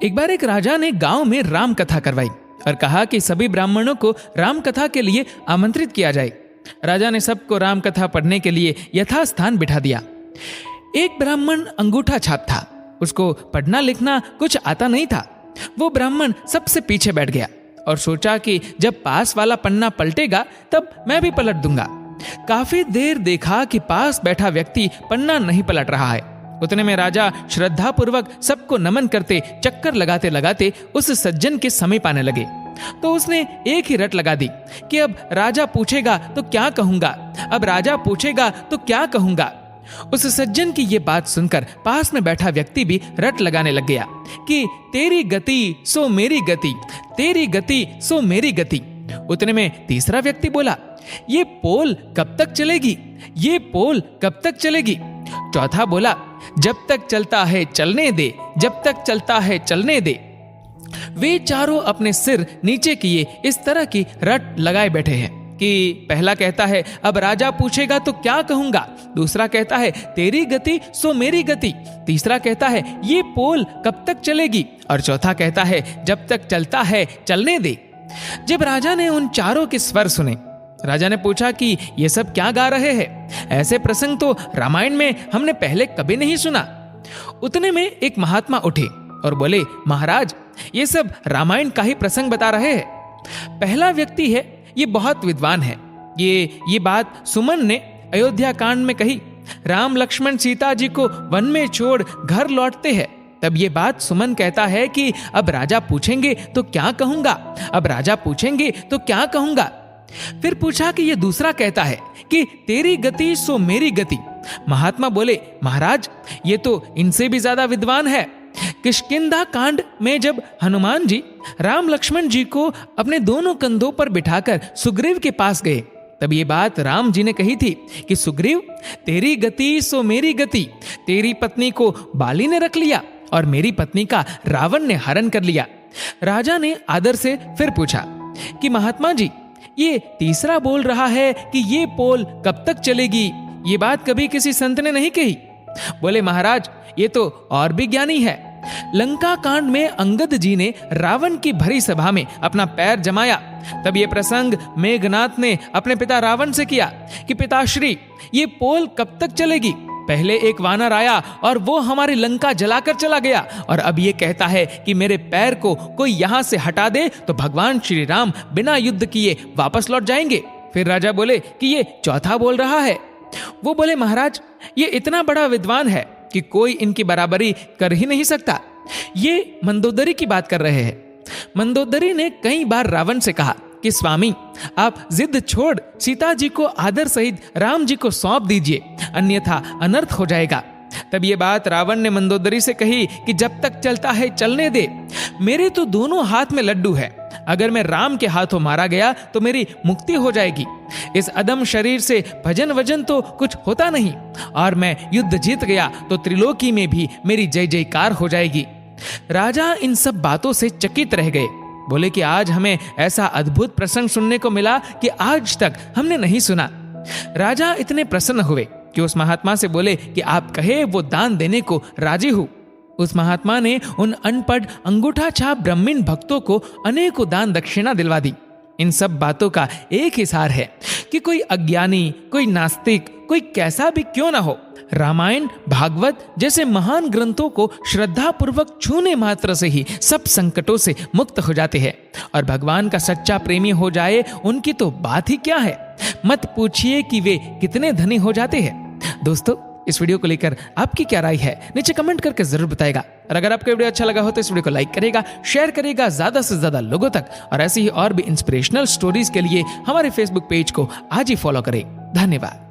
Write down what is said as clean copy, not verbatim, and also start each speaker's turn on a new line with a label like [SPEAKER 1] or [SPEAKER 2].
[SPEAKER 1] एक बार एक राजा ने गांव में राम कथा करवाई और कहा कि सभी ब्राह्मणों को राम कथा के लिए आमंत्रित किया जाए। राजा ने सबको राम कथा पढ़ने के लिए यथास्थान बिठा दिया। एक ब्राह्मण अंगूठा छाप था, उसको पढ़ना लिखना कुछ आता नहीं था। वो ब्राह्मण सबसे पीछे बैठ गया और सोचा कि जब पास वाला पन्ना पलटेगा तब मैं भी पलट दूंगा। काफी देर देखा कि पास बैठा व्यक्ति पन्ना नहीं पलट रहा है। उतने में राजा श्रद्धा पूर्वक सबको नमन करते चक्कर लगाते लगाते उस सज्जन के समीप आने लगे। तो उसने एक ही रट लगा दी कि अब राजा पूछेगा तो क्या कहूंगा, अब राजा पूछेगा तो क्या कहूंगा। उस सज्जन की ये बात सुनकर पास में बैठा व्यक्ति भी रट लगाने लग गया कि तेरी गति सो मेरी गति, तेरी गति सो मेरी गति। उतने में तीसरा व्यक्ति बोला, ये पोल कब तक चलेगी, ये पोल कब तक चलेगी। चौथा बोला, जब तक चलता है चलने दे, जब तक चलता है चलने दे। वे चारों अपने सिर नीचे किए इस तरह की रट लगाए बैठे हैं कि पहला कहता है अब राजा पूछेगा तो क्या कहूंगा, दूसरा कहता है तेरी गति सो मेरी गति, तीसरा कहता है ये पोल कब तक चलेगी और चौथा कहता है जब तक चलता है चलने दे। जब राजा ने उन चारों के स्वर सुने, राजा ने पूछा कि ये सब क्या गा रहे हैं, ऐसे प्रसंग तो रामायण में हमने पहले कभी नहीं सुना। उतने में एक महात्मा उठे और बोले, महाराज ये सब रामायण का ही प्रसंग बता रहे हैं। पहला व्यक्ति है, ये बहुत विद्वान है। ये बात सुमन ने अयोध्या कांड में कही। राम लक्ष्मण सीता जी को वन में छोड़ घर लौटते हैं, तब ये बात सुमन कहता है कि अब राजा पूछेंगे तो क्या कहूंगा, अब राजा पूछेंगे तो क्या कहूंगा। फिर पूछा कि ये दूसरा कहता है कि तेरी गति सो मेरी गति। महात्मा बोले, महाराज ये तो इनसे भी ज्यादा विद्वान है। किष्किंधा कांड में जब हनुमान जी राम लक्ष्मण जी को अपने दोनों कंधों पर बिठाकर सुग्रीव के पास गए, तब ये बात राम जी ने कही थी कि सुग्रीव तेरी गति सो मेरी गति, तेरी पत्नी को बाली ने रख लिया और मेरी पत्नी का रावण ने हरण कर लिया। राजा ने आदर से फिर पूछा कि महात्मा जी ये तीसरा बोल रहा है कि ये पोल कब तक चलेगी, ये बात कभी किसी संत ने नहीं कही। बोले, महाराज ये तो और भी ज्ञानी है। लंका कांड में अंगद जी ने रावण की भरी सभा में अपना पैर जमाया, तब ये प्रसंग मेघनाथ ने अपने पिता रावण से किया कि पिताश्री ये पोल कब तक चलेगी। पहले एक वानर आया और वो हमारी लंका जलाकर चला गया और अब ये कहता है कि मेरे पैर को कोई यहाँ से हटा दे तो भगवान श्री राम बिना युद्ध किए वापस लौट जाएंगे। फिर राजा बोले कि ये चौथा बोल रहा है। वो बोले, महाराज ये इतना बड़ा विद्वान है कि कोई इनकी बराबरी कर ही नहीं सकता। ये मंदोदरी की बात कर रहे हैं। मंदोदरी ने कई बार रावण से कहा कि स्वामी आप जिद छोड़ सीता जी को आदर सहित राम जी को सौंप दीजिए, अन्यथा अनर्थ हो जाएगा। तब ये बात रावण ने मंदोदरी से कही कि जब तक चलता है चलने दे। मेरे तो दोनों हाथ में लड्डू है, अगर मैं राम के हाथों मारा गया तो मेरी मुक्ति हो जाएगी। इस अदम शरीर से भजन वजन तो कुछ होता नहीं और मैं युद्ध जीत गया तो त्रिलोकी में भी मेरी जय जयकार हो जाएगी। राजा इन सब बातों से चकित रह गए। बोले कि आज हमें ऐसा अद्भुत प्रसंग सुनने को मिला कि आज तक हमने नहीं सुना। राजा इतने प्रसन्न हुए कि उस महात्मा से बोले कि आप कहे वो दान देने को राजी हूं। उस महात्मा ने उन अनपढ़ अंगूठा छाप ब्राह्मण भक्तों को अनेकों दान दक्षिणा दिलवा दी। इन सब बातों का एक ही सार है कि कोई अज्ञानी, कोई नास्तिक, कोई कैसा भी क्यों ना हो, रामायण भागवत जैसे महान ग्रंथों को श्रद्धा पूर्वक छूने मात्र से ही सब संकटों से मुक्त हो जाते हैं और भगवान का सच्चा प्रेमी हो जाए उनकी तो बात ही क्या है। मत पूछिए कि वे कितने धनी हो जाते हैं। दोस्तों इस वीडियो को लेकर आपकी क्या राय है नीचे कमेंट करके जरूर बताएगा और अगर आपको वीडियो अच्छा लगा हो तो इस वीडियो को लाइक करेगा, शेयर करेगा ज्यादा से ज्यादा लोगों तक और ऐसी ही और भी इंस्पिरेशनल स्टोरीज के लिए हमारे फेसबुक पेज को आज ही फॉलो करें। धन्यवाद।